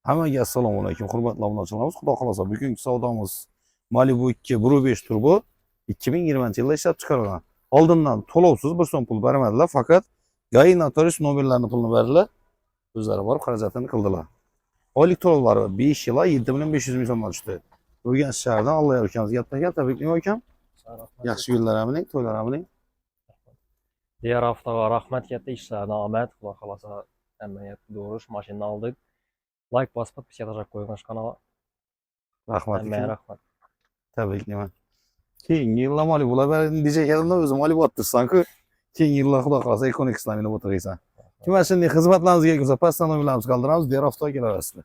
Hammaga assalomu alaykum, hurmatli obunachilarimiz. Xudo xolasa bugungi savdomiz Malibu 2 1.5 turbo 2020-yilda ishlab chiqarilgan. Oldindan to'lovsiz bir so'm pul bermadilar, faqat GAI notarius nomerlarini pulni berdilar. O'zlari borib xarajatini qildilar. Oylik to'lovlari 5 yil 7.500 ming so'mdan tushdi. Urganch shahridan Alloh yo'lkamizga yetgan tabriklayman akam. Yaxshi kunlar amiling, to'ylar amiling. Diğer haftaga rahmet katta işlerine Ahmet. Xudo xolasa hammaga do'rish mashinani oldik. Like bosib bitga tashlab qo'ying kanalga. Rahmat. Hammaga rahmat. Tabriklayman. Keyingi yillar Malibular berdim diyeceklerimde o'zim Malibu attirsan-ku. Keyingi yillar Xudo xolasa Econex bilan o'tiraysan. Kim shunday xizmatlaringizga kelsa, pastdan nomerlarimizni qoldiramiz, diğer haftaga kelaverasizlar.